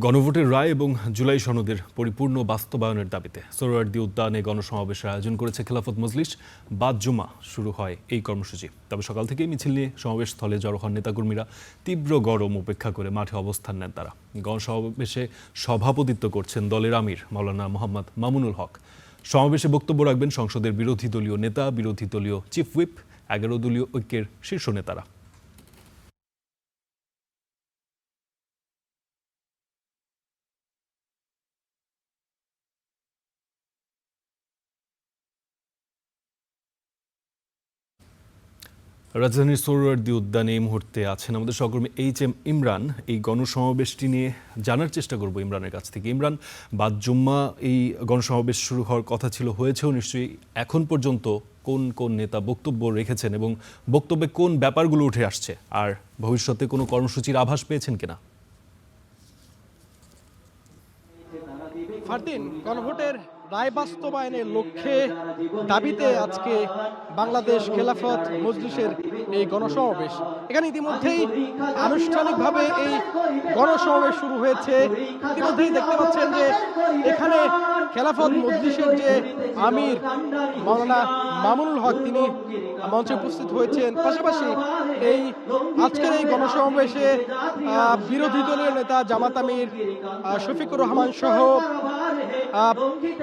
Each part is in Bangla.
গণভোটের রায় এবং জুলাই সনদের পরিপূর্ণ বাস্তবায়নের দাবিতে সোহরাওয়ার্দী উদ্যানে গণসমাবেশের আয়োজন করেছে খেলাফত মজলিস। বাদ জুমা শুরু হয় এই কর্মসূচি। তবে সকাল থেকেই মিছিল নিয়ে সমাবেশ স্থলে জড়ো হন নেতাকর্মীরা। তীব্র গরম উপেক্ষা করে মাঠে অবস্থান নেন তারা। গণসমাবেশে সভাপতিত্ব করছেন দলের আমির মাওলানা মোহাম্মদ মামুনুল হক। সমাবেশে বক্তব্য রাখবেন সংসদের বিরোধী দলীয় নেতা, বিরোধী দলীয় চিফ হুইপ, 11 দলীয় ঐক্যের শীর্ষ নেতারা। রাজধানীর সোহরাওয়ার্দী উদ্যানে এই মুহূর্তে আছেন আমাদের সহকর্মী HM ইমরান। এই গণসমাবেশটি নিয়ে জানার চেষ্টা করব ইমরানের কাছ থেকে। ইমরান, বাদ জুম্মা এই গণসমাবেশ শুরু হওয়ার কথা ছিল, হয়েছেও নিশ্চয়ই। এখন পর্যন্ত কোন কোন নেতা বক্তব্য রেখেছেন এবং বক্তব্যে কোন ব্যাপারগুলো উঠে আসছে, আর ভবিষ্যতে কোনো কর্মসূচির আভাস পেয়েছেন কিনা? ফারদিন, গণভোটের রায় বাস্তবায়নের লক্ষ্যে দাবিতে আজকে বাংলাদেশ খেলাফত মজলিসের এই গণসমাবেশ। এখানে ইতিমধ্যেই আনুষ্ঠানিকভাবে এই গণসমাবেশ শুরু হয়েছে। ইতিমধ্যেই দেখতে পাচ্ছেন যে এখানে খেলাফত মজলিসের যে আমির মাওলানা মামুনুল হক তিনি মঞ্চে উপস্থিত হয়েছেন। পাশাপাশি এই আজকের এই গণসমাবেশে বিরোধী দলীয় নেতা জামাত আমির শফিকুর রহমান সহ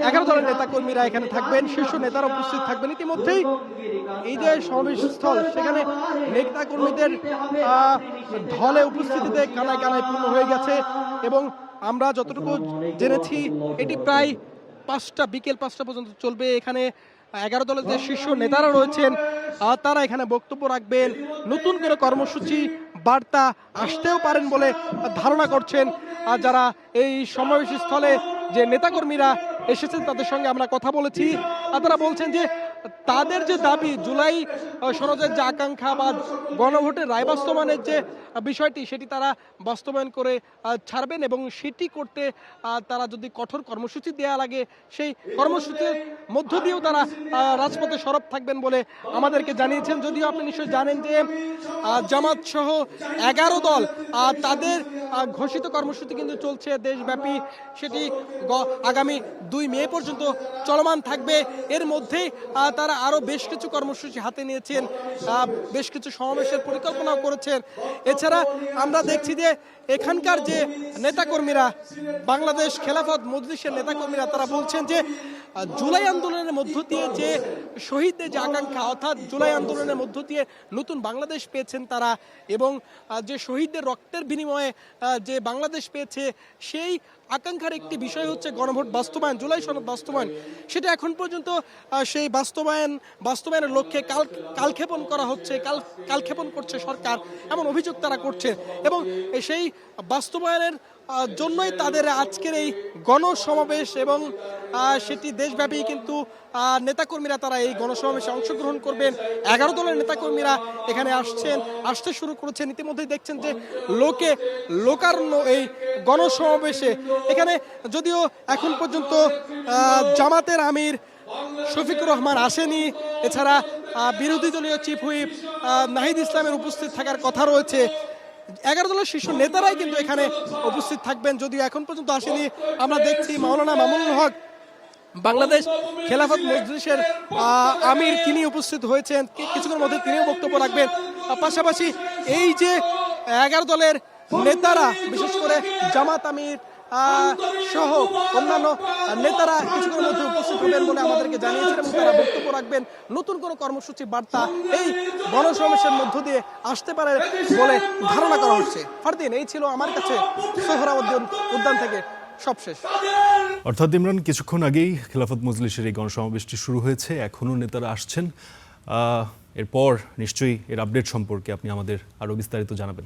11 দলের নেতাকর্মীরা এখানে থাকবেন, শীর্ষ নেতারা উপস্থিত থাকবেন। ইতিমধ্যেই এই যে সমাবেশ স্থল, সেখানে নেতাকর্মীদের ঢলে উপস্থিতিতে কানায় কানায় পূর্ণ হয়ে গেছে এবং আমরা যতটুকু জেনেছি এটি প্রায় বিকেল 5টা পর্যন্ত চলবে। এখানে 11 দলের যে শীর্ষ নেতারা রয়েছেন তারা এখানে বক্তব্য রাখবেন। নতুন করে কর্মসূচি বার্তা আসতেও পারেন বলে ধারণা করছেন যারা এই সমাবেশ স্থলে যে নেতাকর্মীরা এসেছেন তাদের সঙ্গে আমরা কথা বলেছি। তারা বলছেন যে তাদের যে দাবি, জুলাই সনদের যে আকাঙ্ক্ষা বা গণভোটের রায় বাস্তবায়নের যে বিষয়টি, সেটি তারা বাস্তবায়ন করে ছাড়বেন এবং সেটি করতে তারা যদি কঠোর কর্মসূচি দেওয়া লাগে সেই কর্মসূচির মধ্য দিয়েও তারা রাজপথে সরব থাকবেন বলে আমাদেরকে জানিয়েছেন। যদিও আপনি নিশ্চয়ই জানেন যে জামাত সহ 11 দল তাদের ঘোষিত কর্মসূচি কিন্তু চলছে দেশব্যাপী, সেটি আগামী 2 মে পর্যন্ত চলমান থাকবে। এর মধ্যেই তারা আরো বেশ কিছু কর্মসূচি হাতে নিয়েছেন, বেশ কিছু সমাবেশের পরিকল্পনাও করেছেন। এছাড়া আমরা দেখছি যে এখানকার যে নেতাকর্মীরা, বাংলাদেশ খেলাফত মজলিসের নেতাকর্মীরা, তারা বলছেন যে জুলাই আন্দোলনের মধ্য দিয়ে যে শহীদদের যে আকাঙ্ক্ষা, অর্থাৎ জুলাই আন্দোলনের মধ্য দিয়ে নতুন বাংলাদেশ পেয়েছেন তারা, এবং যে শহীদদের রক্তের বিনিময়ে যে বাংলাদেশ পেয়েছে সেই আকাঙ্ক্ষার একটি বিষয় হচ্ছে গণভোট বাস্তবায়ন, জুলাই সনদ বাস্তবায়ন। সেটা এখন পর্যন্ত সেই বাস্তবায়নের লক্ষ্যে কালক্ষেপণ করা হচ্ছে, কালক্ষেপণ করছে সরকার, এমন অভিযোগ তারা করছে। এবং সেই বাস্তবায়নের জন্যই তাদের আজকের এই গণসমাবেশ, এবং সেটি দেশব্যাপী কিন্তু নেতাকর্মীরা তারা এই গণসমাবেশে অংশগ্রহণ করবেন। 11 দলের নেতাকর্মীরা এখানে আসতে শুরু করেছেন। ইতিমধ্যেই দেখছেন যে লোকারণ্য এই গণসমাবেশে। এখানে যদিও এখন পর্যন্ত জামাতের আমির শফিকুর রহমান আসেনি, এছাড়া বিরোধী দলীয় চিফ হুইপ নাহিদ ইসলামের উপস্থিত থাকার কথা রয়েছে। 11 দলের শীর্ষ নেতারাই কিন্তু এখানে উপস্থিত থাকবেন, যদিও এখন পর্যন্ত আসেনি। আমরা দেখছি মাওলানা মামুনুল হক, বাংলাদেশ খেলাফত মজলিসের আমির, তিনি উপস্থিত হয়েছেন। কিছুক্ষণের মধ্যে তিনিও বক্তব্য রাখবেন। পাশাপাশি এই যে 11 দলের নেতারা, বিশেষ করে জামাত আমির সহ অন্যান্য নেতারা কিছুক্ষণের মধ্যে উপস্থিত হবেন বলে আমাদেরকে জানিয়েছেন এবং তারা বক্তব্য রাখবেন। নতুন কোনো কর্মসূচি বার্তা এই গণসমাবেশের মধ্য দিয়ে আসতে পারে বলে ধারণা করা হচ্ছে। ফারদিন, এই ছিল আমার কাছে সোহরাওয়ার্দী উদ্যান থেকে সবশেষ। অর্থাৎ ইমরান, কিছুক্ষণ আগেই খেলাফত মজলিসের এই গণসমাবেশটি শুরু হয়েছে, এখনও নেতারা আসছেন। এরপর নিশ্চয়ই এর আপডেট সম্পর্কে আপনি আমাদের আরও বিস্তারিত জানাবেন।